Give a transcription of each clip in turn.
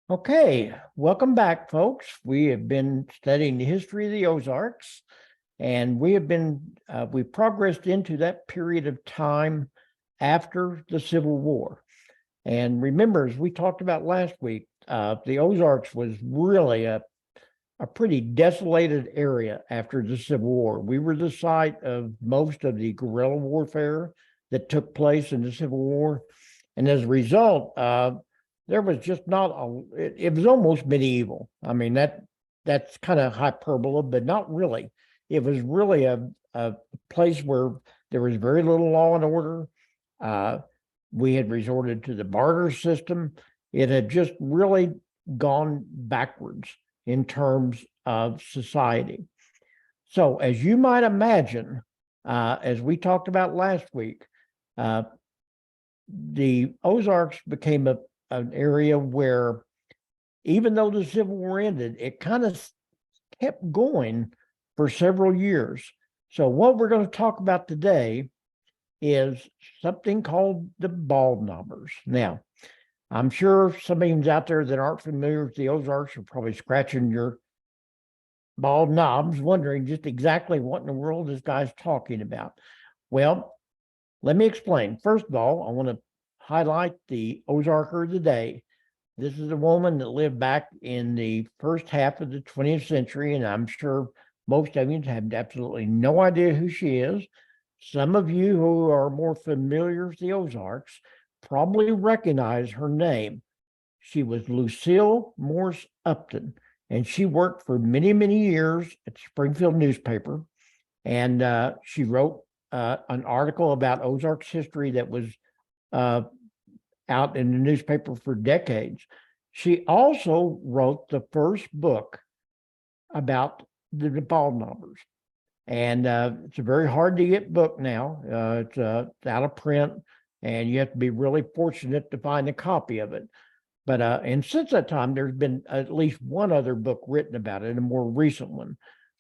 Okay, welcome back, folks. We have been studying the history of the Ozarks, and we progressed into that period of time after the Civil War. And remember, as we talked about last week, the Ozarks was really a pretty desolated area after the Civil War. We were the site of most of the guerrilla warfare that took place in the Civil War. And as a result, there was just not it was almost medieval. I mean, that's kind of hyperbole, but not really. It was really a place where there was very little law and order. We had resorted to the barter system. It had just really gone backwards in terms of society. So as you might imagine, as we talked about last week, the Ozarks became an area where, even though the Civil War ended, it kind of kept going for several years. So what we're going to talk about today is something called the BALDKNOBBERS. Now, I'm sure some of you out there that aren't familiar with the Ozarks are probably scratching your bald knobs, wondering just exactly what in the world this guy's talking about. Well, let me explain. First of all, I want to highlight the Ozarker of the day. This is a woman that lived back in the first half of the 20th century, and I'm sure most of you have absolutely no idea who she is. Some of you who are more familiar with the Ozarks probably recognize her name. She was Lucille Morse Upton, and she worked for many, many years at the Springfield newspaper. And she wrote an article about Ozarks history that was out in the newspaper for decades. She also wrote the first book about the BALDKNOBBERS. And it's a very hard to get book now. It's out of print, and you have to be really fortunate to find a copy of it. But and since that time, there's been at least one other book written about it, a more recent one.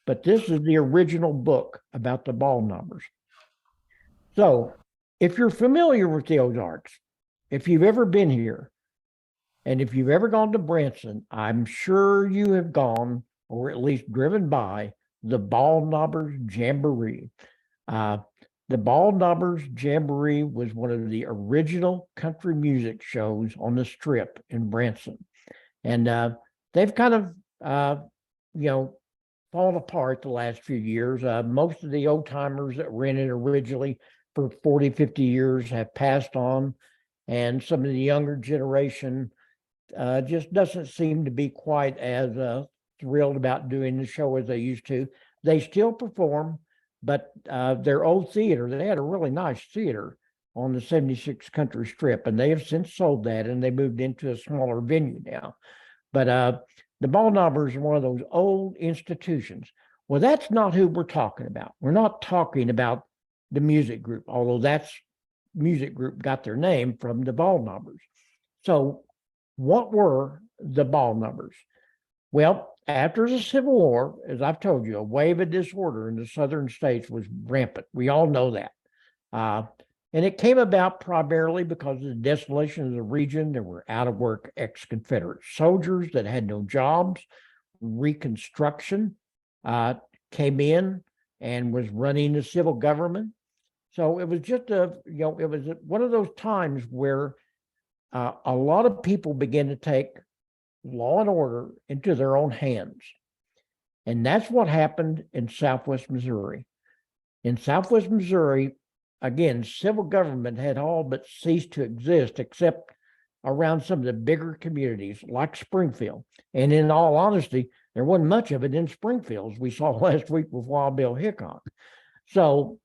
But this is the original book about the BALDKNOBBERS. So if you're familiar with the Ozarks, if you've ever been here, and if you've ever gone to Branson, I'm sure you have gone, or at least driven by, the BALDKNOBBERS Jamboree. The BALDKNOBBERS Jamboree was one of the original country music shows on the Strip in Branson. And they've kind of, fallen apart the last few years. Most of the old timers that were in it originally for 40, 50 years have passed on. And some of the younger generation just doesn't seem to be quite as thrilled about doing the show as they used to. They still perform, but their old theater, they had a really nice theater on the 76 Country Strip, and they have since sold that, and they moved into a smaller venue now. But the BALDKNOBBERS are one of those old institutions. Well, that's not who we're talking about. We're not talking about the music group, although that's music group got their name from the BALDKNOBBERS. So what were the BALDKNOBBERS? Well, after the Civil War, as I've told you, a wave of disorder in the southern states was rampant. We all know that. And it came about primarily because of the desolation of the region. There were out-of-work ex-Confederate soldiers that had no jobs. Reconstruction came in and was running the civil government. So it was just it was one of those times where a lot of people began to take law and order into their own hands. And that's what happened in Southwest Missouri. In Southwest Missouri, again, civil government had all but ceased to exist, except around some of the bigger communities like Springfield. And in all honesty, there wasn't much of it in Springfield, as we saw last week with Wild Bill Hickok. So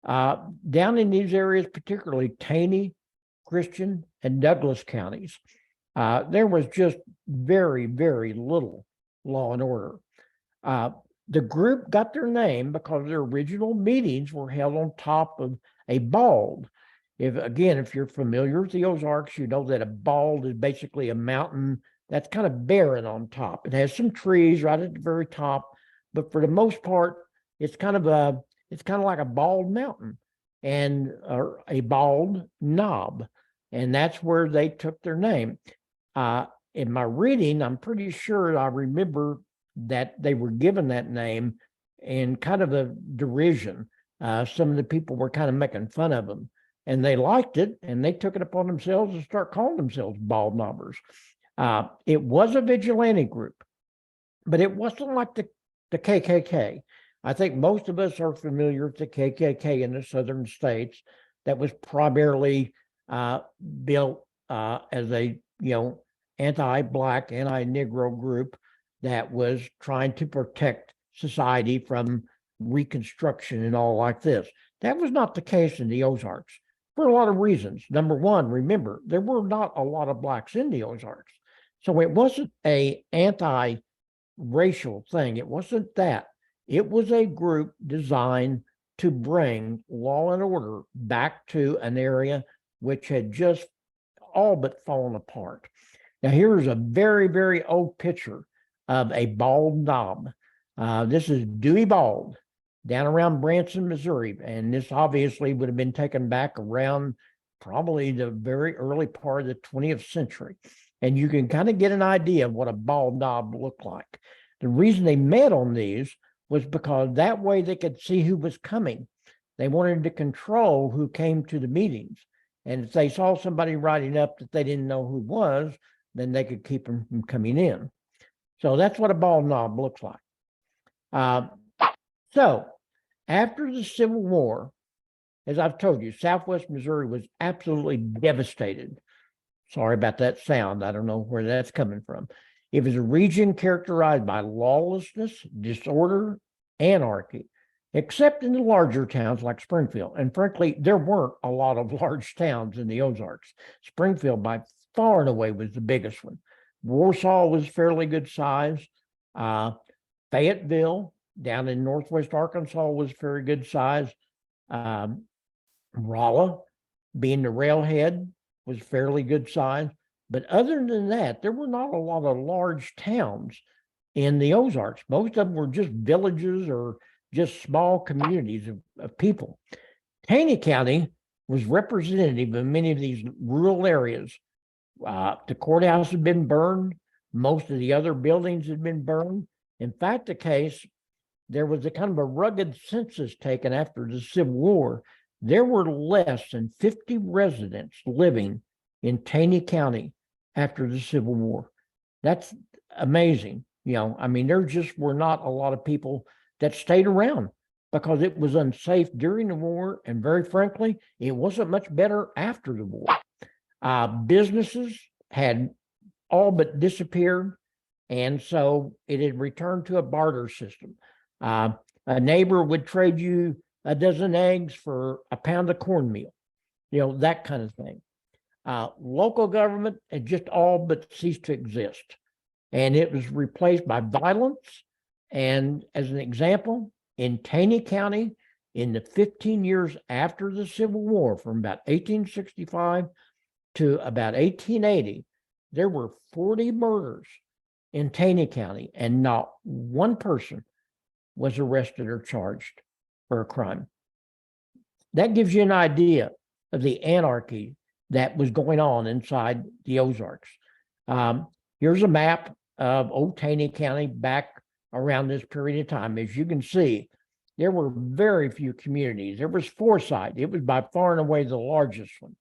down in these areas, particularly Taney, Christian, and Douglas counties, there was just very, very little law and order. The group got their name because their original meetings were held on top of a bald. If you're familiar with the Ozarks, you know that a bald is basically a mountain that's kind of barren on top. It has some trees right at the very top, but for the most part, it's kind of like a bald mountain and a bald knob, and that's where they took their name. in my reading, I'm pretty sure I remember that they were given that name in kind of a derision. Some of the people were kind of making fun of them, and they liked it, and they took it upon themselves to start calling themselves Baldknobbers. It was a vigilante group, but it wasn't like the KKK. I think most of us are familiar with the KKK in the southern states. That was primarily built as a anti-Black, anti-Negro group that was trying to protect society from Reconstruction and all like this. That was not the case in the Ozarks for a lot of reasons. Number one, remember, there were not a lot of Blacks in the Ozarks. So it wasn't a anti-racial thing. It wasn't that. It was a group designed to bring law and order back to an area which had just all but fallen apart. Now, here's a very, very old picture of a bald knob. This is Dewey Bald down around Branson, Missouri. And this obviously would have been taken back around probably the very early part of the 20th century. And you can kind of get an idea of what a bald knob looked like. The reason they met on these was because that way they could see who was coming. They wanted to control who came to the meetings. And if they saw somebody writing up that they didn't know who was, then they could keep them from coming in. So that's what a bald knob looks like. So after the Civil War, as I've told you, Southwest Missouri was absolutely devastated. Sorry about that sound. I don't know where that's coming from. It was a region characterized by lawlessness, disorder, anarchy, except in the larger towns like Springfield. And frankly, there weren't a lot of large towns in the Ozarks. Springfield, by far and away, was the biggest one. Warsaw was fairly good size. Fayetteville, down in northwest Arkansas, was very good size. Rolla, being the railhead, was fairly good size. But other than that, there were not a lot of large towns in the Ozarks. Most of them were just villages or just small communities of people. Taney County was representative of many of these rural areas. The courthouse had been burned. Most of the other buildings had been burned. In fact, the case, there was a kind of a rugged census taken after the Civil War. There were less than 50 residents living in Taney County after the Civil War. That's amazing. I mean, there just were not a lot of people that stayed around because it was unsafe during the war. And very frankly, it wasn't much better after the war. Businesses had all but disappeared. And so it had returned to a barter system. A neighbor would trade you a dozen eggs for a pound of cornmeal, that kind of thing. Local government had just all but ceased to exist. And it was replaced by violence. And as an example, in Taney County, in the 15 years after the Civil War, from about 1865 to about 1880, there were 40 murders in Taney County, and not one person was arrested or charged for a crime. That gives you an idea of the anarchy that was going on inside the Ozarks. Here's a map of old Taney County back around this period of time. As you can see, there were very few communities. There was Forsyth. It was by far and away the largest one.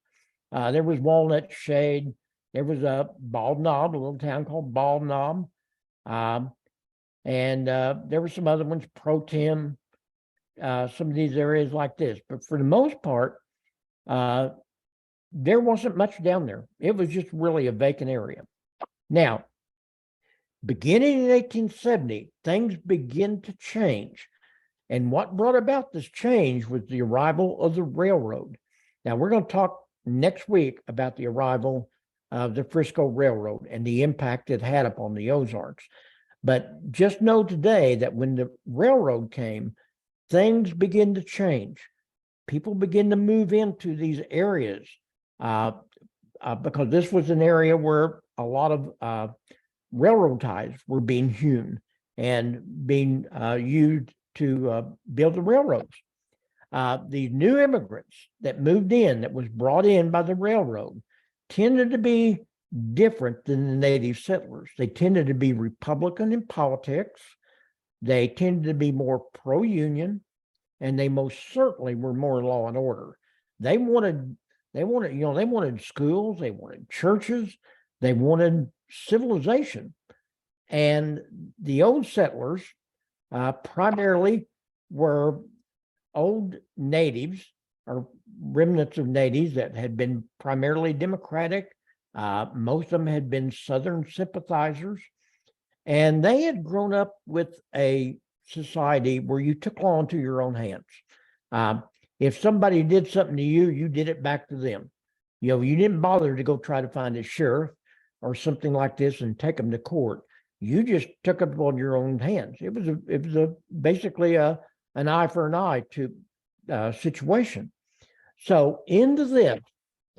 There was Walnut Shade. There was a Bald Knob, a little town called Bald Knob. And there were some other ones, Pro Tem, some of these areas like this. But for the most part, there wasn't much down there. It was just really a vacant area. Now, beginning in 1870, things begin to change. And what brought about this change was the arrival of the railroad. Now, we're going to talk next week about the arrival of the Frisco Railroad and the impact it had upon the Ozarks. But just know today that when the railroad came, things begin to change. People begin to move into these areas because this was an area where a lot of railroad ties were being hewn and being used to build the railroads. The new immigrants that moved in, that was brought in by the railroad, tended to be different than the native settlers. They tended to be Republican in politics. They tended to be more pro-union, and they most certainly were more law and order. They wanted, they wanted schools, they wanted churches, they wanted civilization. And the old settlers primarily were old natives or remnants of natives that had been primarily Democratic. Most of them had been Southern sympathizers, and they had grown up with a society where you took law into your own hands. If somebody did something to you, you did it back to them. You didn't bother to go try to find a sheriff or something like this and take them to court. You just took it on your own hands. It was basically an eye for an eye to situation. So into this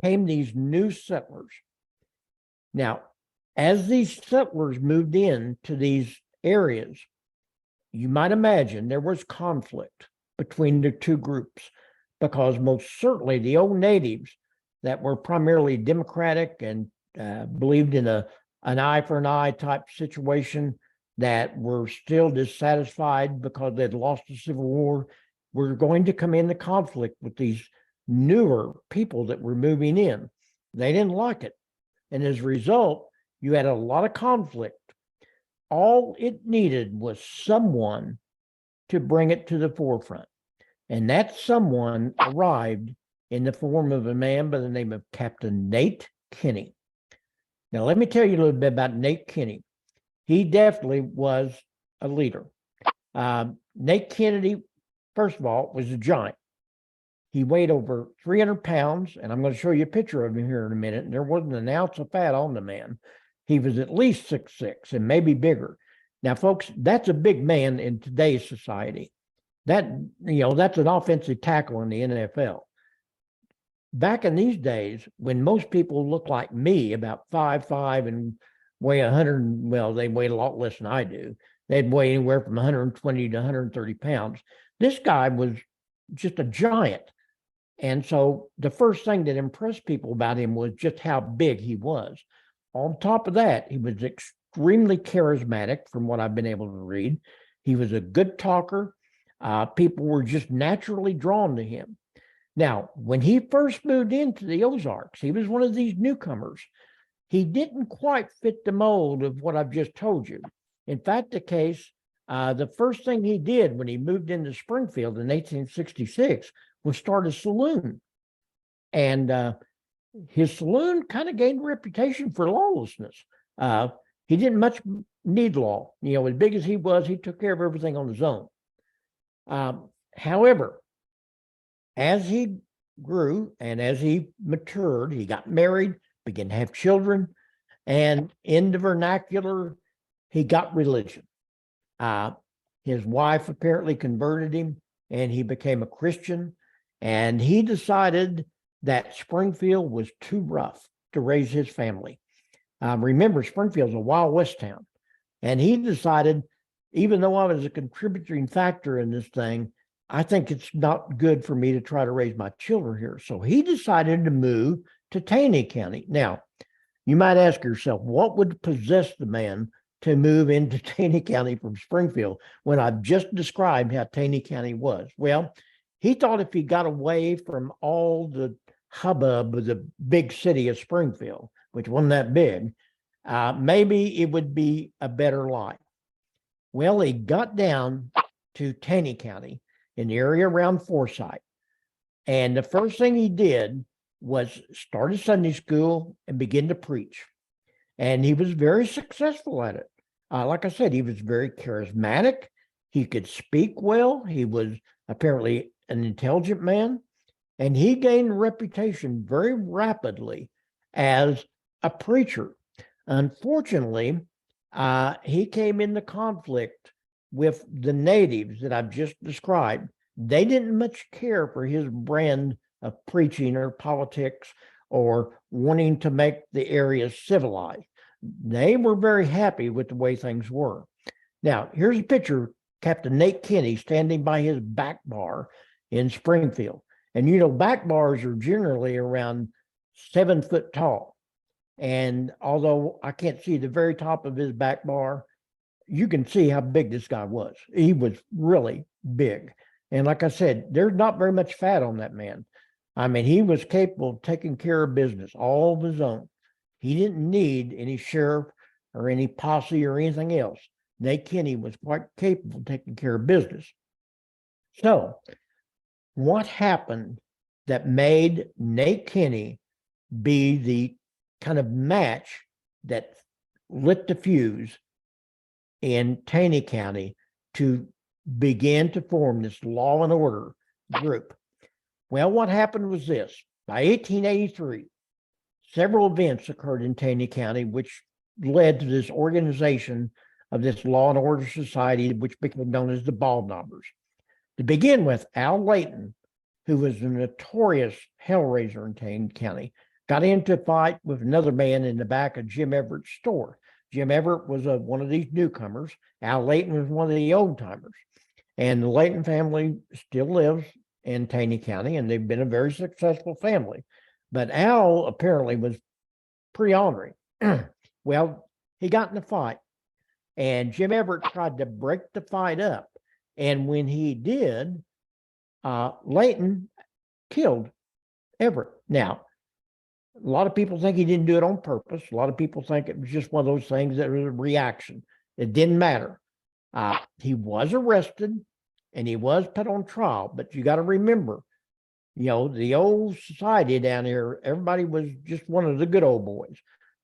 came these new settlers. Now, as these settlers moved into these areas, you might imagine there was conflict between the two groups, because most certainly the old natives that were primarily Democratic and believed in an eye for an eye type situation, that were still dissatisfied because they'd lost the Civil War, were going to come into conflict with these newer people that were moving in. They didn't like it. And as a result, you had a lot of conflict. All it needed was someone to bring it to the forefront. And that someone arrived in the form of a man by the name of Captain Nate Kinney. Now, let me tell you a little bit about Nate Kinney. He definitely was a leader. Nate Kinney, first of all, was a giant. He weighed over 300 pounds, and I'm going to show you a picture of him here in a minute. And there wasn't an ounce of fat on the man. He was at least 6'6" and maybe bigger. Now, folks, that's a big man in today's society. That's an offensive tackle in the NFL. Back in these days, when most people look like me, about 5'5" and weigh 100, well, they weigh a lot less than I do. They'd weigh anywhere from 120 to 130 pounds. This guy was just a giant. And so the first thing that impressed people about him was just how big he was. On top of that, he was extremely charismatic from what I've been able to read. He was a good talker. People were just naturally drawn to him. Now, when he first moved into the Ozarks, he was one of these newcomers. He didn't quite fit the mold of what I've just told you. In fact, the first thing he did when he moved into Springfield in 1866 was start a saloon. And his saloon kind of gained a reputation for lawlessness. He didn't much need law. As big as he was, he took care of everything on his own. However, as he grew and as he matured, he got married, began to have children, and in the vernacular, he got religion. His wife apparently converted him, and he became a Christian, and he decided that Springfield was too rough to raise his family. Remember, Springfield's a Wild West town, and he decided, even though I was a contributing factor in this thing, I think it's not good for me to try to raise my children here. So he decided to move to Taney County. Now, you might ask yourself, what would possess the man to move into Taney County from Springfield when I've just described how Taney County was? Well, he thought if he got away from all the hubbub of the big city of Springfield, which wasn't that big, maybe it would be a better life. Well, he got down to Taney County in the area around Forsyth. And the first thing he did was start a Sunday school and begin to preach. And he was very successful at it. Like I said, he was very charismatic. He could speak well. He was apparently an intelligent man. And he gained a reputation very rapidly as a preacher. Unfortunately, he came into conflict with the natives that I've just described. They didn't much care for his brand of preaching or politics or wanting to make the area civilized. They were very happy with the way things were. Now, here's a picture of Captain Nate Kinney standing by his back bar in Springfield. And back bars are generally around 7 foot tall. And although I can't see the very top of his back bar, you can see how big this guy was. He was really big. And like I said, there's not very much fat on that man. I mean, he was capable of taking care of business all of his own. He didn't need any sheriff or any posse or anything else. Nate Kinney was quite capable of taking care of business. So what happened that made Nate Kinney be the kind of match that lit the fuse in Taney County to begin to form this law and order group? Well, what happened was this. By 1883, several events occurred in Taney County, which led to this organization of this law and order society, which became known as the BALDKNOBBERS. To begin with, Al Layton, who was a notorious hellraiser in Taney County, got into a fight with another man in the back of Jim Everett's store. Jim Everett was one of these newcomers. Al Layton was one of the old timers. And the Layton family still lives in Taney County, and they've been a very successful family. But Al apparently was pretty ornery. Well, he got in a fight, and Jim Everett tried to break the fight up. And when he did, Layton killed Everett. Now, a lot of people think he didn't do it on purpose. A lot of people think it was just one of those things that was a reaction. It didn't matter. He was arrested and he was put on trial, but you got to remember, the old society down here, everybody was just one of the good old boys.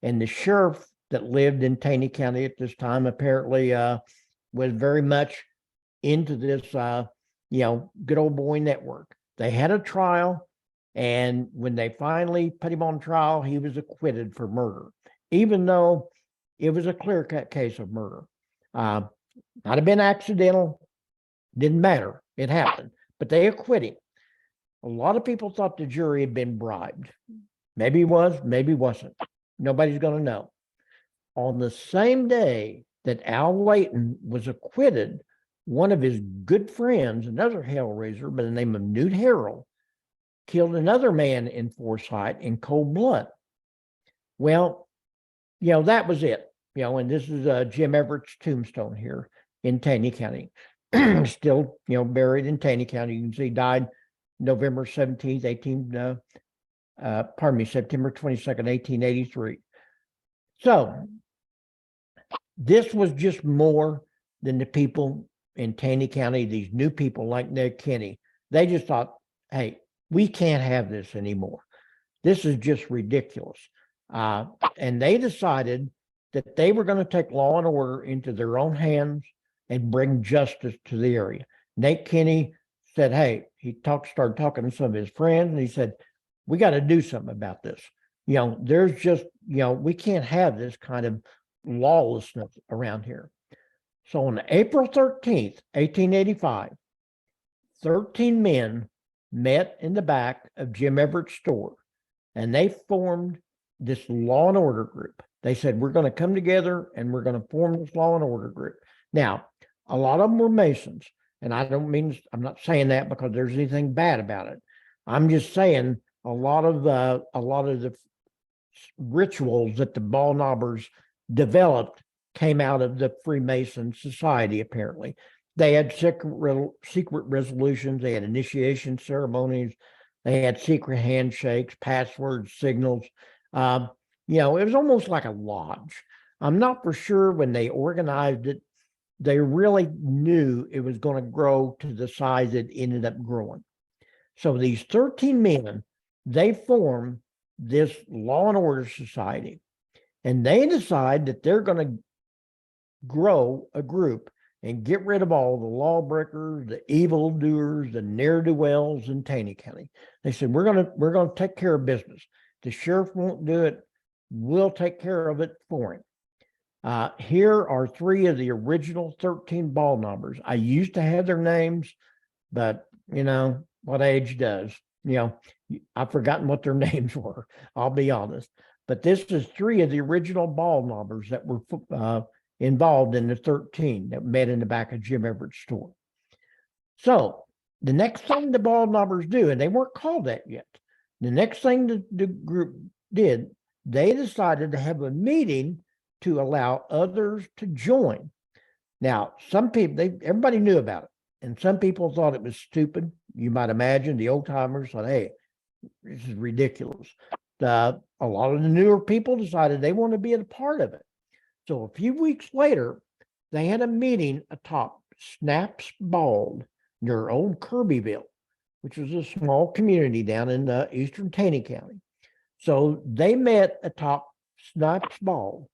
And the sheriff that lived in Taney County at this time apparently was very much into this, good old boy network. They had a trial, and when they finally put him on trial, he was acquitted for murder, even though it was a clear-cut case of murder. Might have been accidental, didn't matter. It happened, but they acquit him. A lot of people thought the jury had been bribed. Maybe it was, maybe it wasn't. Nobody's going to know. On the same day that Al Layton was acquitted, one of his good friends, another hellraiser by the name of Newt Harrell, killed another man in Forsyth in cold blood. Well, that was it. And this is Jim Everett's tombstone here in Taney County. Still, buried in Taney County. You can see died November 17th, September 22nd, 1883. So this was just more than the people in Taney County, these new people like Ned Kinney. They just thought, hey, we can't have this anymore. This is just ridiculous. And they decided that they were going to take law and order into their own hands and bring justice to the area. Nate Kinney said, hey, he started talking to some of his friends, and he said, we got to do something about this. There's just, we can't have this kind of lawlessness around here. So on April 13th, 1885, 13 men met in the back of Jim Everett's store, and they formed this law and order group. They said, we're going to come together and we're going to form this law and order group. Now, a lot of them were Masons, and I'm not saying that because there's anything bad about it. I'm just saying a lot of the rituals that the BALDKNOBBERS developed came out of the Freemason Society, apparently. They had secret resolutions, they had initiation ceremonies, they had secret handshakes, passwords, signals. It was almost like a lodge. I'm not for sure when they organized it, they really knew it was going to grow to the size it ended up growing. So these 13 men, they formed this law and order society, and they decide that they're going to grow a group and get rid of all the lawbreakers, the evildoers, the ne'er-do-wells in Taney County. They said, we're going to take care of business. The sheriff won't do it. We'll take care of it for him. Here are 3 of the original 13 BALDKNOBBERS. I used to have their names, but what age does. I've forgotten what their names were. I'll be honest. But this is 3 of the original BALDKNOBBERS that were involved in the 13 that met in the back of Jim Everett's store. So the next thing the BALDKNOBBERS do, and they weren't called that yet, the next thing the group did they decided to have a meeting to allow others to join. Now, some people, everybody knew about it, and some people thought it was stupid. You might imagine the old timers thought, hey, this is ridiculous. A lot of the newer people decided they want to be a part of it. So a few weeks later, they had a meeting atop Snaps Bald near old Kirbyville, which was a small community down in eastern Taney County. So they met atop Snaps Bald,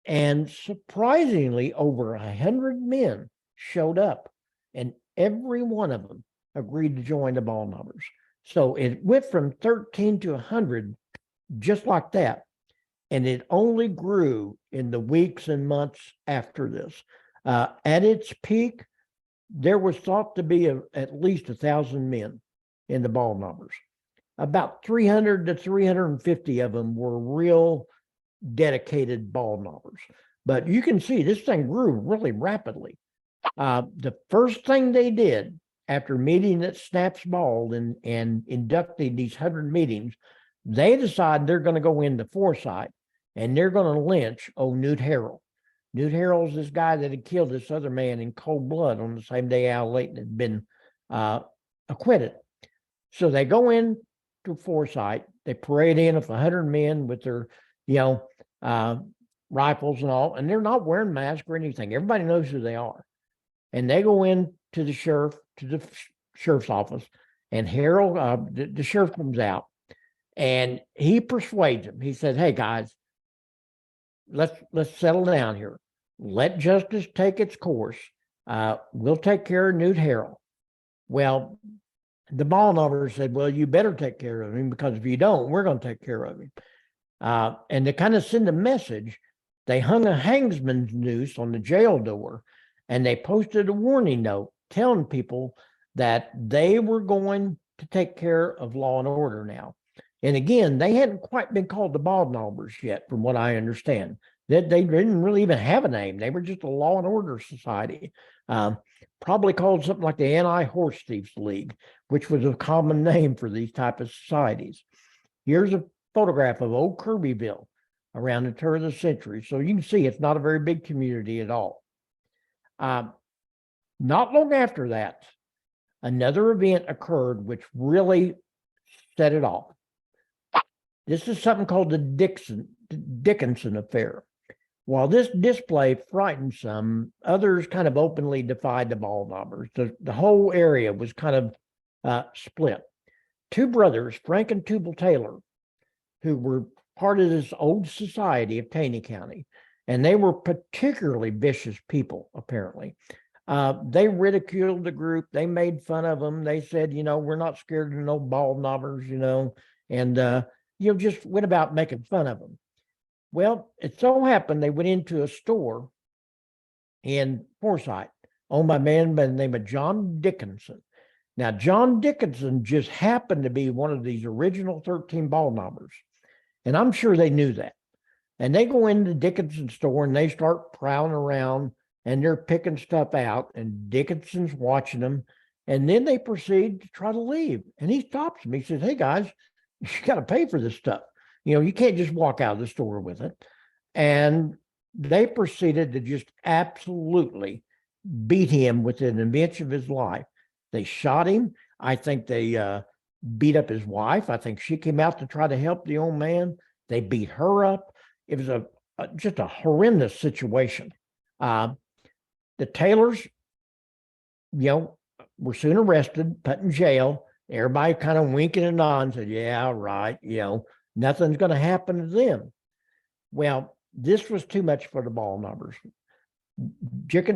and surprisingly, over 100 men showed up, and every one of them agreed to join the BALDKNOBBERS. So it went from 13 to 100 just like that. And it only grew in the weeks and months after this. At its peak, there was thought to be at least 1,000 men in the BALDKNOBBERS. About 300 to 350 of them were real dedicated BALDKNOBBERS. But you can see this thing grew really rapidly. The first thing they did after meeting at Snaps Bald and inducting these 100 meetings, they decided they're going to go into Forsyth and they're going to lynch old Newt Harrell. Newt Harrell's this guy that had killed this other man in cold blood on the same day Al Layton had been acquitted. So they go in to Forsyth, they parade in with 100 men with their, rifles and all, and they're not wearing masks or anything. Everybody knows who they are. And they go in to the sheriff's office, and Harrell, the sheriff comes out, and he persuades him. He said, hey, guys, let's settle down here. Let justice take its course. We'll take care of Newt Harrell. Well, the BALDKNOBBERS said, well, you better take care of him, because if you don't, we're going to take care of him. And to kind of send a message, they hung a hangsman's noose on the jail door, and they posted a warning note telling people that they were going to take care of law and order now. And again, they hadn't quite been called the BALDKNOBBERS yet, from what I understand. That they didn't really even have a name. They were just a law and order society, probably called something like the Anti-Horse Thieves League, which was a common name for these type of societies. Here's a photograph of old Kirbyville around the turn of the century. So you can see it's not a very big community at all. Not long after that, another event occurred which really set it off. This is something called the Dickenson affair. While this display frightened some, others kind of openly defied the BALDKNOBBERS. The whole area was kind of split. Two brothers, Frank and Tubal Taylor, who were part of this old society of Taney County, and they were particularly vicious people, apparently. They ridiculed the group. They made fun of them. They said, we're not scared of no BALDKNOBBERS, and just went about making fun of them. Well, it so happened they went into a store in Forsyth owned by a man by the name of John Dickenson. Now, John Dickenson just happened to be one of these original 13 BALDKNOBBERS, and I'm sure they knew that. And they go into Dickinson's store and they start prowling around and they're picking stuff out, and Dickinson's watching them, and then they proceed to try to leave. And he stops them. He says, hey, guys, you got to pay for this stuff. You can't just walk out of the store with it. And they proceeded to just absolutely beat him within an inch of his life. They shot him. I think they beat up his wife. I think she came out to try to help the old man. They beat her up. It was just a horrendous situation. The Taylors, were soon arrested, put in jail. Everybody kind of winking and nodding, said, yeah, right, nothing's going to happen to them. Well, this was too much for the BALDKNOBBERS.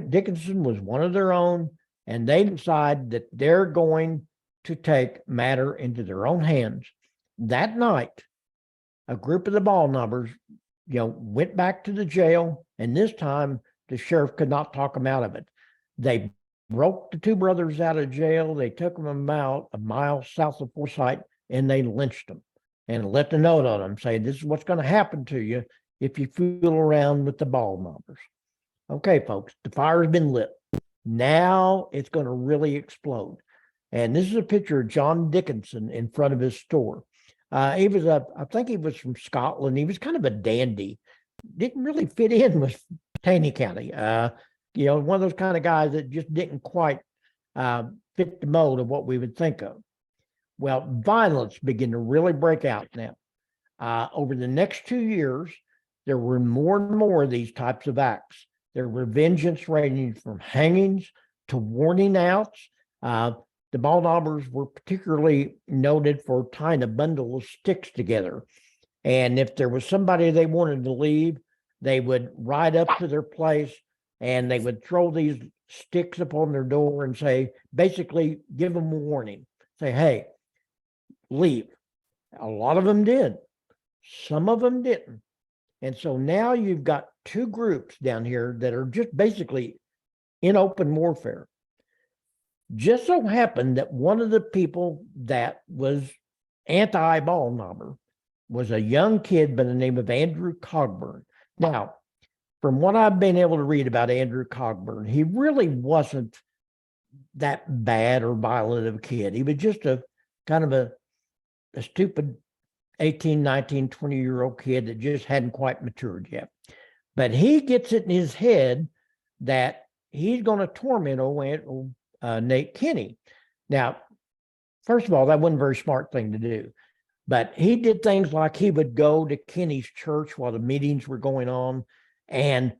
Dickenson was one of their own, and they decided that they're going to take matter into their own hands. That night, a group of the BALDKNOBBERS, went back to the jail, and this time the sheriff could not talk them out of it. They broke the two brothers out of jail. They took them about a mile south of Forsyth, and they lynched them and left a note on them saying, this is what's going to happen to you if you fool around with the BALDKNOBBERS. Okay, folks, the fire has been lit. Now it's going to really explode. And this is a picture of John Dickenson in front of his store. He was I think he was from Scotland. He was kind of a dandy. Didn't really fit in with Taney County. One of those kind of guys that just didn't quite fit the mold of what we would think of. Well, violence began to really break out now. Over the next 2 years, there were more and more of these types of acts. There were vengeance ranging from hangings to warning outs. The BALDKNOBBERS were particularly noted for tying a bundle of sticks together. And if there was somebody they wanted to leave, they would ride up to their place and they would throw these sticks upon their door and say, basically, give them a warning. Say, hey, leave. A lot of them did. Some of them didn't. And so now you've got two groups down here that are just basically in open warfare. Just so happened that one of the people that was anti-BALDKNOBBER was a young kid by the name of Andrew Cogburn. Now, from what I've been able to read about Andrew Cogburn, he really wasn't that bad or violent of a kid. He was just a kind of a stupid 18, 19, 20-year-old kid that just hadn't quite matured yet. But he gets it in his head that he's going to torment old Nate Kinney. Now, first of all, that wasn't a very smart thing to do. But he did things like he would go to Kinney's church while the meetings were going on and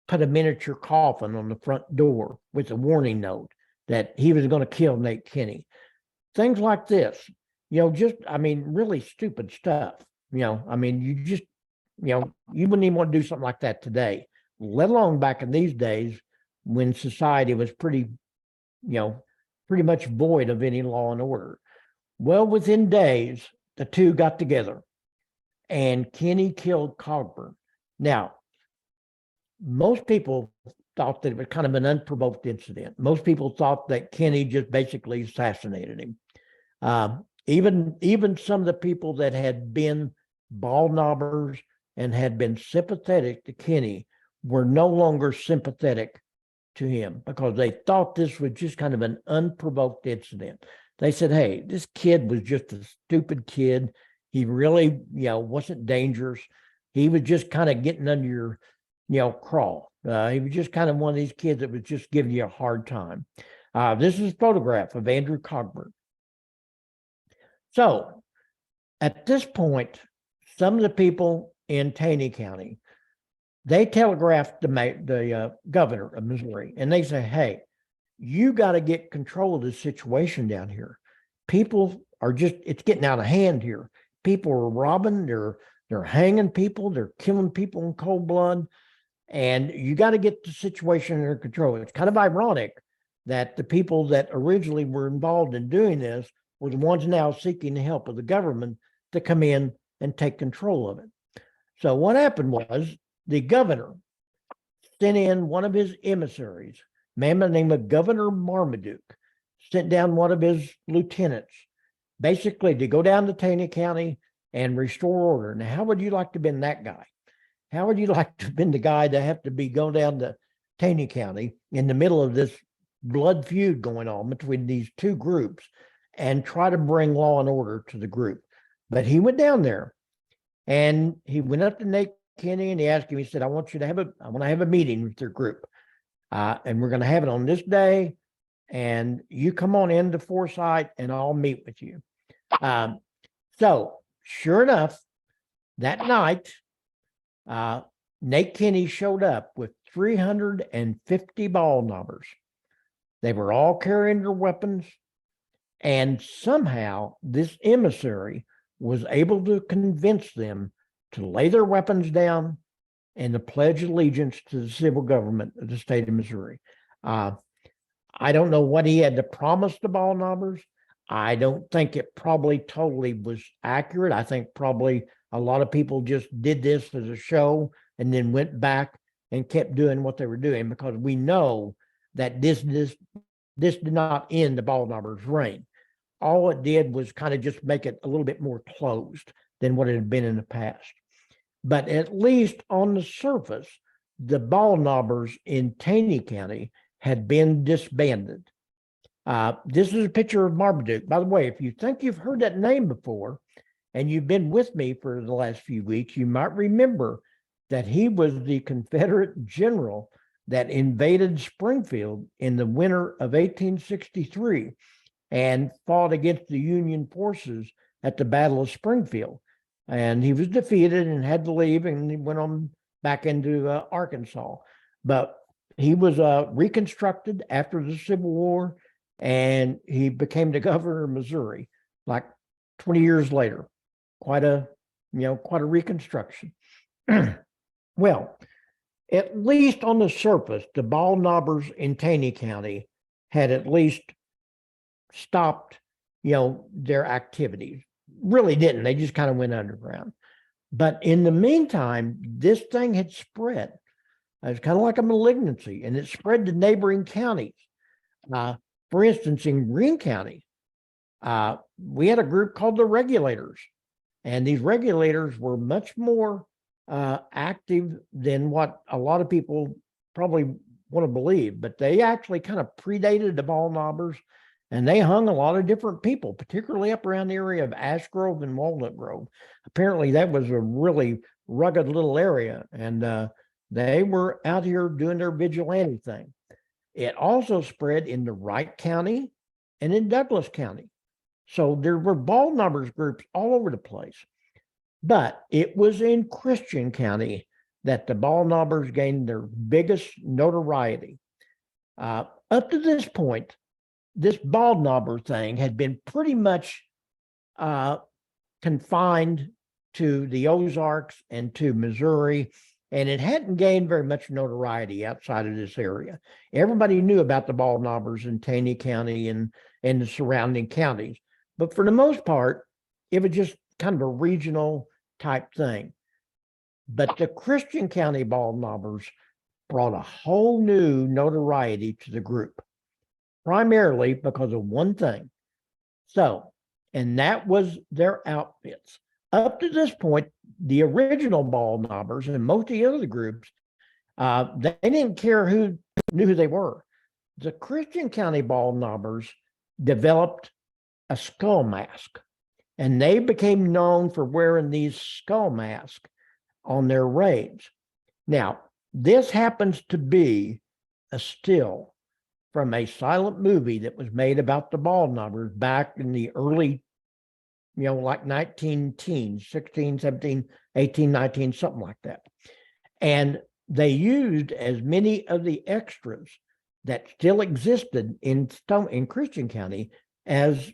put a miniature coffin on the front door with a warning note that he was going to kill Nate Kinney. Things like this, really stupid stuff. You wouldn't even want to do something like that today, let alone back in these days when society was pretty much void of any law and order. Well, within days, the two got together and Kinney killed Cogburn. Now, most people thought that it was kind of an unprovoked incident. Most people thought that Kinney just basically assassinated him. Even some of the people that had been BALDKNOBBERS and had been sympathetic to Kinney were no longer sympathetic to him because they thought this was just kind of an unprovoked incident. They said, hey, this kid was just a stupid kid. He really, wasn't dangerous. He was just kind of getting under your, crawl. He was just kind of one of these kids that was just giving you a hard time. This is a photograph of Andrew Cogburn. So at this point, some of the people in Taney County, they telegraphed the governor of Missouri, and they say, hey, you got to get control of this situation down here. People are it's getting out of hand here. People are robbing, they're hanging people, they're killing people in cold blood, and you got to get the situation under control. It's kind of ironic that the people that originally were involved in doing this were the ones now seeking the help of the government to come in and take control of it. So what happened was the governor sent in one of his emissaries, a man by the name of Governor Marmaduke, sent down one of his lieutenants, basically to go down to Taney County and restore order. Now, how would you like to have been that guy? How would you like to have been the guy to have to be going down to Taney County in the middle of this blood feud going on between these two groups and try to bring law and order to the group? But he went down there and he went up to Nate Kinney and he asked him, he said, I want to have a meeting with your group. And we're going to have it on this day. And you come on into Forsyth and I'll meet with you. So sure enough, that night, Nate Kinney showed up with 350 BALDKNOBBERS. They were all carrying their weapons. And somehow this emissary was able to convince them to lay their weapons down and to pledge allegiance to the civil government of the state of Missouri. I don't know what he had to promise the BALDKNOBBERS. I don't think it probably totally was accurate. I think probably a lot of people just did this as a show and then went back and kept doing what they were doing, because we know that this did not end the BALDKNOBBERS' reign. All it did was kind of just make it a little bit more closed than what it had been in the past. But at least on the surface, the BALDKNOBBERS in Taney County had been disbanded. This is a picture of Marmaduke. By the way, if you think you've heard that name before, and you've been with me for the last few weeks, you might remember that he was the Confederate general that invaded Springfield in the winter of 1863 and fought against the Union forces at the Battle of Springfield. And he was defeated and had to leave, and he went on back into Arkansas. But he was reconstructed after the Civil War, and he became the governor of Missouri like 20 years later. Quite a reconstruction. Well, at least on the surface, the BALDKNOBBERS in Taney County had at least stopped, their activities. Really didn't. They just kind of went underground. But in the meantime, this thing had spread. It's kind of like a malignancy, and it spread to neighboring counties. For instance, in Greene County, we had a group called the Regulators, and these Regulators were much more active than what a lot of people probably want to believe, but they actually kind of predated the BALDKNOBBERS, and they hung a lot of different people, particularly up around the area of Ash Grove and Walnut Grove. Apparently that was a really rugged little area, and they were out here doing their vigilante thing. It also spread into Wright County and in Douglas County. So there were BALDKNOBBERS groups all over the place. But it was in Christian County that the BALDKNOBBERS gained their biggest notoriety. Up to this point, this BALDKNOBBER thing had been pretty much confined to the Ozarks and to Missouri, and it hadn't gained very much notoriety outside of this area. Everybody knew about the BALDKNOBBERS in Taney County and the surrounding counties. But for the most part, it was just kind of a regional type thing. But the Christian County BALDKNOBBERS brought a whole new notoriety to the group, primarily because of one thing. And that was their outfits. Up to this point, the original BALDKNOBBERS and most of the other groups, they didn't care who knew who they were. The Christian County BALDKNOBBERS developed a skull mask, and they became known for wearing these skull masks on their raids. Now, this happens to be a still from a silent movie that was made about the BALDKNOBBERS back in the early, like 19 teens, 16, 17, 18, 19, something like that. And they used as many of the extras that still existed in Christian County as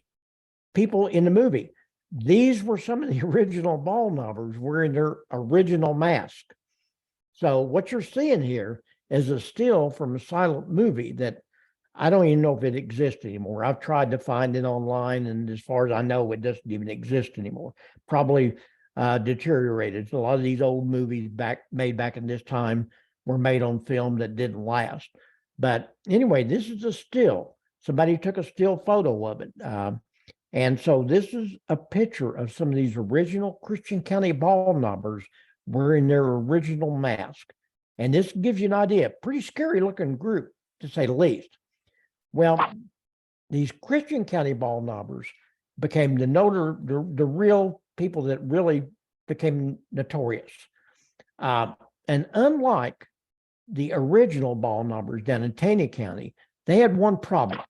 people in the movie. These were some of the original BALDKNOBBERS wearing their original mask. So what you're seeing here is a still from a silent movie that I don't even know if it exists anymore. I've tried to find it online, and as far as I know, it doesn't even exist anymore. Probably deteriorated. So a lot of these old movies made back in this time were made on film that didn't last. But anyway, this is a still. Somebody took a still photo of it. And so this is a picture of some of these original Christian County BALDKNOBBERS wearing their original mask. And this gives you an idea. Pretty scary looking group, to say the least. Well, these Christian County BALDKNOBBERS became the real people that really became notorious. And unlike the original BALDKNOBBERS down in Taney County, they had one problem.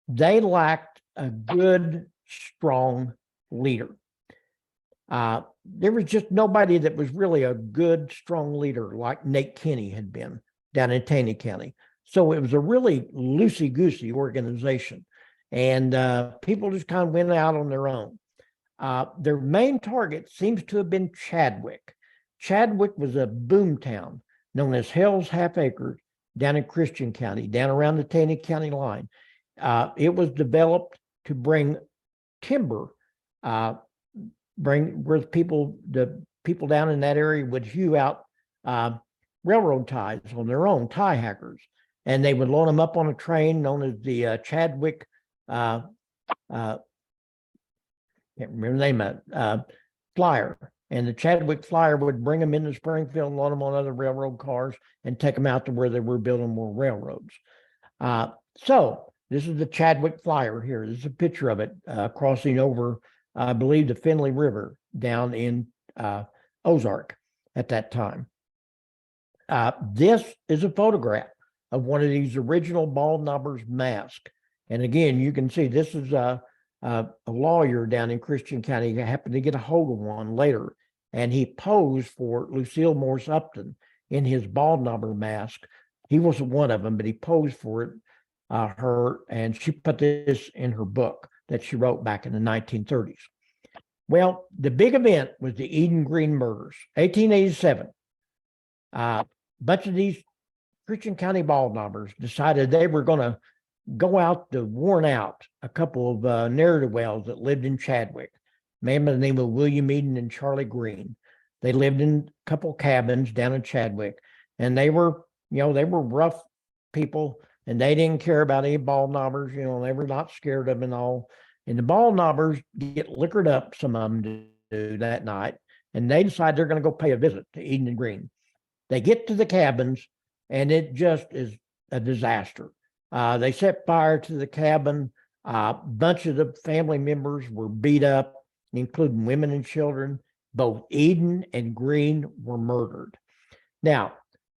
They lacked a good, strong leader. There was just nobody that was really a good, strong leader like Nate Kinney had been down in Taney County. So it was a really loosey-goosey organization, and people just kind of went out on their own. Their main target seems to have been Chadwick. Chadwick was a boom town known as Hell's Half Acre down in Christian County, down around the Taney County line. It was developed to bring timber, where the people down in that area would hew out railroad ties on their own, tie hackers, and they would load them up on a train known as the Chadwick, can't remember the name of it, flyer. And the Chadwick flyer would bring them into Springfield, load them on other railroad cars, and take them out to where they were building more railroads. So this is the Chadwick flyer here. This is a picture of it crossing over I believe, the Finley River down in Ozark at that time. This is a photograph of one of these original BALDKNOBBERS masks. And again, you can see this is a lawyer down in Christian County who happened to get a hold of one later, and he posed for Lucille Morse Upton in his BALDKNOBBER mask. He wasn't one of them, but he posed for it, her, and she put this in her book that she wrote back in the 1930s. Well, the big event was the Eden Green murders, 1887. Bunch of these Christian County BALDKNOBBERS decided they were going to go out to warn out a couple of ne'er-do-wells that lived in Chadwick, a man by the name of William Eden and Charlie Green. They lived in a couple cabins down in Chadwick, and they were, they were rough people, and they didn't care about any BALDKNOBBERS. They were not scared of them and all. And the BALDKNOBBERS get liquored up, some of them do that night, and they decide they're going to go pay a visit to Eden and Green. They get to the cabins, and it just is a disaster. They set fire to the cabin. A bunch of the family members were beat up, including women and children. Both Eden and Green were murdered. Now,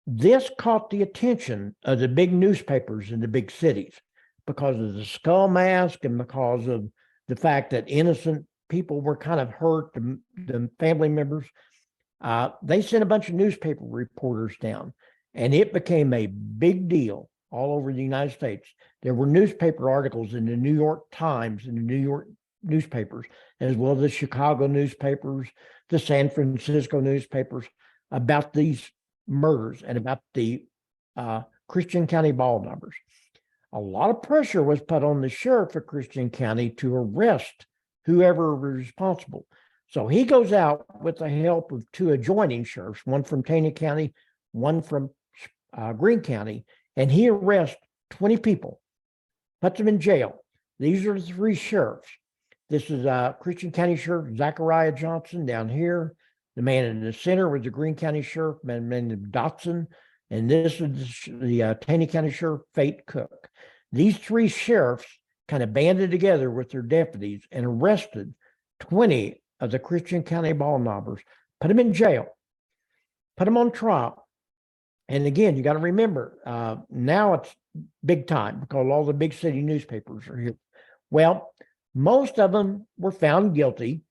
this caught the attention of the big newspapers in the big cities because of the skull mask and because of the fact that innocent people were kind of hurt, the family members. They sent a bunch of newspaper reporters down, and it became a big deal all over the United States. There were newspaper articles in the New York Times and the New York newspapers, as well as the Chicago newspapers, the San Francisco newspapers, about these murders and about the Christian County BALDKNOBBERS. A lot of pressure was put on the sheriff of Christian County to arrest whoever was responsible. So he goes out with the help of two adjoining sheriffs, one from Taney County, one from Greene County, and he arrests 20 people, puts them in jail. These are the three sheriffs. This is Christian County Sheriff Zachariah Johnson down here. The man in the center was the Greene County Sheriff, man named Dotson, and this is the Taney County Sheriff, Fate Cook. These three sheriffs kind of banded together with their deputies and arrested 20 of the Christian County BALDKNOBBERS, put them in jail, put them on trial. And again, you got to remember, now it's big time because all the big city newspapers are here. Well, most of them were found guilty,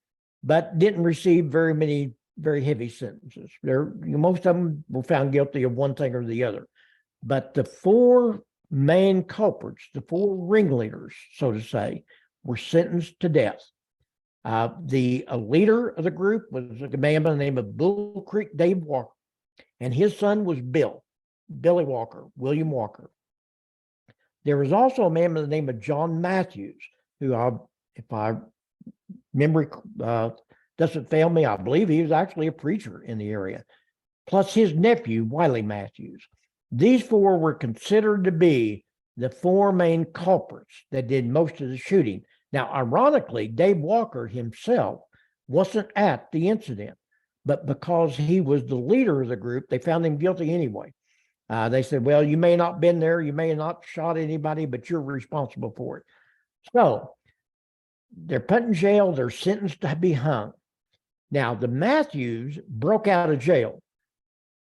but didn't receive very heavy sentences. Most of them were found guilty of one thing or the other. But the four main culprits, the four ringleaders, so to say, were sentenced to death. The leader of the group was a man by the name of Bull Creek Dave Walker, and his son was Billy Walker, William Walker. There was also a man by the name of John Matthews, who, if my memory doesn't fail me, I believe he was actually a preacher in the area, plus his nephew, Wiley Matthews. These four were considered to be the four main culprits that did most of the shooting. Now, ironically, Dave Walker himself wasn't at the incident, but because he was the leader of the group, they found him guilty anyway. They said, well, you may not have been there, you may have not shot anybody, but you're responsible for it. So they're put in jail, they're sentenced to be hung. Now, the Matthews broke out of jail.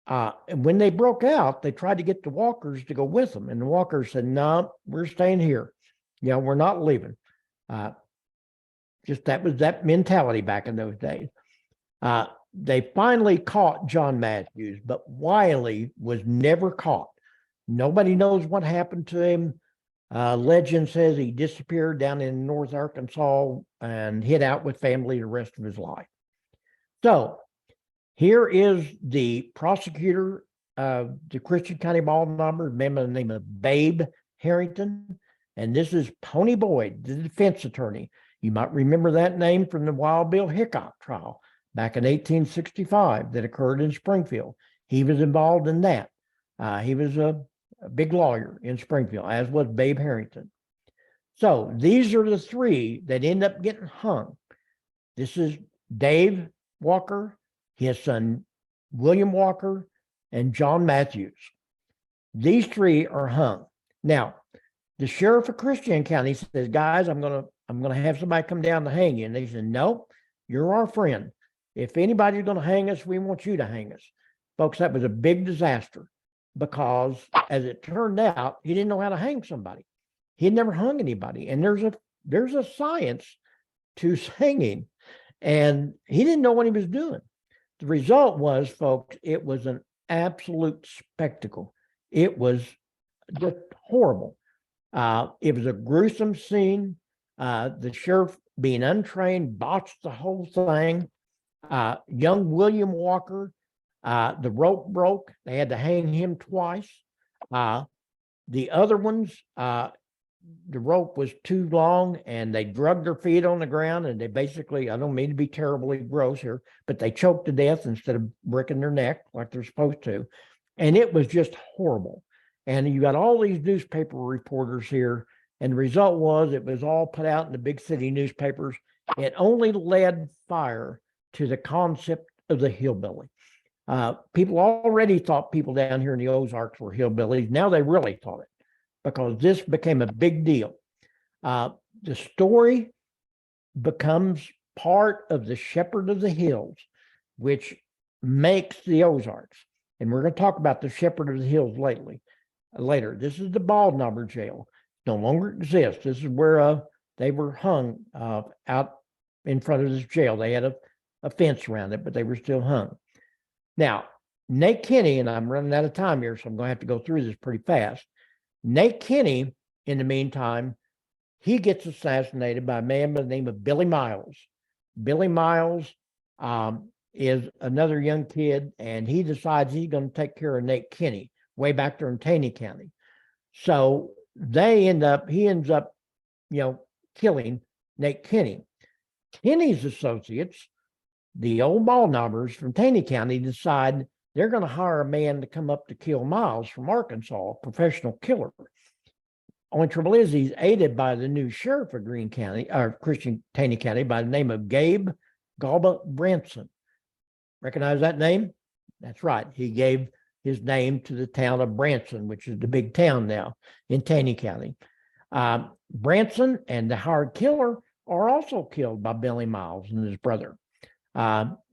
And when they broke out, they tried to get the Walkers to go with them. And the Walkers said, no, we're staying here. We're not leaving. Just that was that mentality back in those days. They finally caught John Matthews, but Wiley was never caught. Nobody knows what happened to him. Legend says he disappeared down in North Arkansas and hid out with family the rest of his life. So here is the prosecutor of the Christian County BALDKNOBBER, a man by the name of Babe Harrington. And this is Pony Boyd, the defense attorney. You might remember that name from the Wild Bill Hickok trial back in 1865 that occurred in Springfield. He was involved in that. He was a big lawyer in Springfield, as was Babe Harrington. So these are the three that end up getting hung. This is Dave Walker, his son William Walker, and John Matthews. These three are hung. Now, the sheriff of Christian County says, guys, I'm going I'm going to have somebody come down to hang you. And they said, no, you're our friend. If anybody's going to hang us, we want you to hang us. Folks, that was a big disaster because, as it turned out, he didn't know how to hang somebody. He had never hung anybody. And there's a science to hanging, and he didn't know what he was doing. The result was, folks, it was an absolute spectacle. It was just horrible. It was a gruesome scene. The sheriff, being untrained, botched the whole thing. Young William Walker, the rope broke. They had to hang him twice. The other ones, the rope was too long and they drugged their feet on the ground, and they basically, I don't mean to be terribly gross here, but they choked to death instead of breaking their neck like they're supposed to. And it was just horrible. And you got all these newspaper reporters here, and the result was it was all put out in the big city newspapers. It only led fire to the concept of the hillbilly. People already thought people down here in the Ozarks were hillbillies. Now they really thought it, because this became a big deal. The story becomes part of the Shepherd of the Hills, which makes the Ozarks. And we're going to talk about the Shepherd of the Hills later. This is the BALDKNOBBER jail. No longer exists. This is where they were hung out in front of this jail. They had a fence around it, but they were still hung. Now, Nate KINNEY, and I'm running out of time here, so I'm going to have to go through this pretty fast. Nate KINNEY, in the meantime, he gets assassinated by a man by the name of Billy Miles. Billy Miles is another young kid, and he decides he's going to take care of Nate KINNEY way back there in Taney County. So he ends up, killing Nate KINNEY. KINNEY's associates, the old BALDKNOBBERS from Taney County, decide they're going to hire a man to come up to kill Miles from Arkansas, a professional killer. Only trouble is he's aided by the new sheriff of Green County, or Christian Taney County, by the name of Gabe Galba Branson. Recognize that name? That's right. He gave his name to the town of Branson, which is the big town now in Taney County. Branson and the hired killer are also killed by Billy Miles and his brother.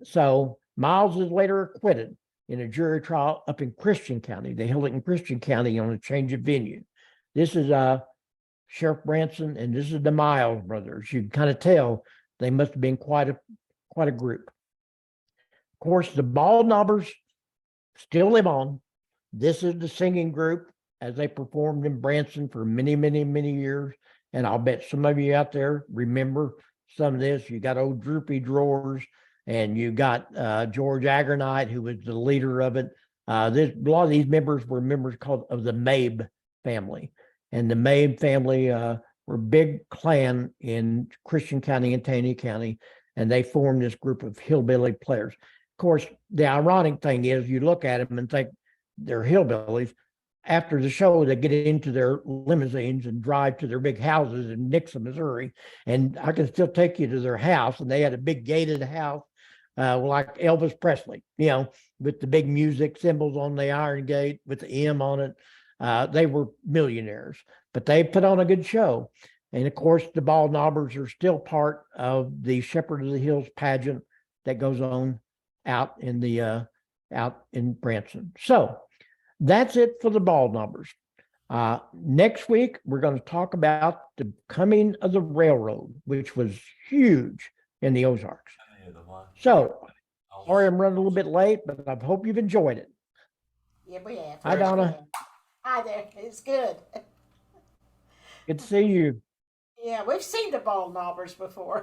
So Miles is later acquitted in a jury trial up in Christian County. They held it in Christian County on a change of venue. This is Sheriff Branson, and this is the Miles brothers. You can kind of tell they must have been quite a group. Of course, the BALDKNOBBERS still live on. This is the singing group as they performed in Branson for many, many, many years. And I'll bet some of you out there remember some of this. You got old Droopy Drawers, and you got George Agronite, who was the leader of it. A lot of these members were members of the Mabe family. And the Mabe family were a big clan in Christian County and Taney County, and they formed this group of hillbilly players. Of course, the ironic thing is you look at them and think they're hillbillies. After the show, they get into their limousines and drive to their big houses in Nixon, Missouri. And I can still take you to their house. And they had a big gated house, like Elvis Presley, with the big music symbols on the iron gate with the M on it. They were millionaires, but they put on a good show. And of course, the BALDKNOBBERS are still part of the Shepherd of the Hills pageant that goes on out in Branson. So that's it for the BALDKNOBBERS. Next week, we're going to talk about the coming of the railroad, which was huge in the Ozarks. So, sorry I'm running a little bit late, but I hope you've enjoyed it. Yeah, we have. Hi, Donna. Hi there. It's good. Good to see you. Yeah, we've seen the BALDKNOBBERS before.